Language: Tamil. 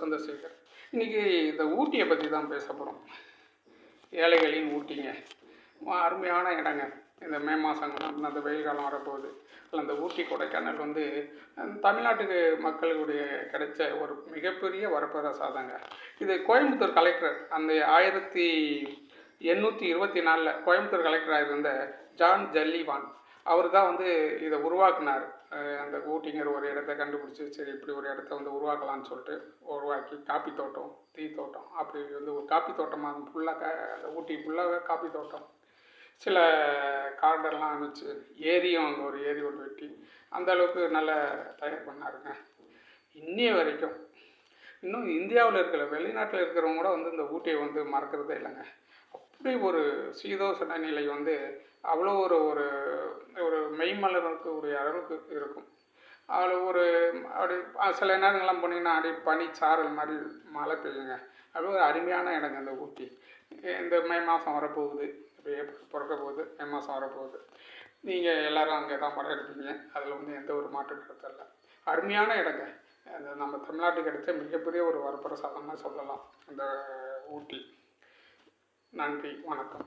சந்திரசேகர். இன்றைக்கி இந்த ஊட்டியை பற்றி தான் பேச போகிறோம். ஏழைகளின் ஊட்டிங்க, அருமையான இடங்க. இந்த மே மாதம் அந்த வெயில் காலம் வரப்போகுது. அந்த ஊட்டி கொடைக்கானல் வந்து தமிழ்நாட்டுக்கு மக்களுடைய கிடைச்ச ஒரு மிகப்பெரிய வரப்பிரசாதங்க. இது கோயம்புத்தூர் கலெக்டர் அந்த 1824 கோயம்புத்தூர் கலெக்டராக இருந்த ஜான் ஜல்லிவான் அவர் தான் வந்து இதை உருவாக்குனார். அந்த ஊட்டிங்கிற ஒரு இடத்த கண்டுபிடிச்சி, சரி இப்படி ஒரு இடத்த வந்து உருவாக்கலான்னு சொல்லிட்டு உருவாக்கி காப்பி தோட்டம், டீ தோட்டம், அப்படி வந்து ஒரு காப்பி தோட்டமாக ஃபுல்லாக அந்த ஊட்டி ஃபுல்லாகவே காப்பி தோட்டம், சில கார்டெல்லாம் அமைச்சு, ஏரியும் அங்கே ஒரு ஏரி ஒன்று வெட்டி அந்த அளவுக்கு நல்லா தயார் பண்ணாருங்க. இன்னைய வரைக்கும் இன்னும் இந்தியாவில் இருக்கிற வெளிநாட்டில் இருக்கிறவங்க கூட வந்து இந்த ஊட்டியை வந்து மறக்கிறதே இல்லைங்க. அப்படி ஒரு சீதோஷண நிலை வந்து அவ்வளோ ஒரு ஒரு ஒரு மெய்மலர்க்கக்கூடிய அளவுக்கு இருக்கும். அதில் ஒரு அப்படி சில நேரங்கள்லாம் போனீங்கன்னா அப்படி பனிச்சாரல் மாதிரி மழை பெய்யுங்க. அது ஒரு அருமையான இடங்க அந்த ஊட்டி. இந்த மே மாதம் வரப்போகுது, அப்படியே பிறக்க போகுது, மே மாதம் வரப்போகுது. நீங்கள் எல்லோரும் அங்கே தான் படம் எடுப்பீங்க, அதில் வந்து எந்த ஒரு மாற்று கருத்தும் இல்லை. அருமையான இடங்க. அந்த நம்ம தமிழ்நாட்டுக்கு கிடைச்ச மிகப்பெரிய ஒரு வரப்பிரசாதம்னு சொல்லலாம் இந்த ஊட்டி. நன்றி, வணக்கம்.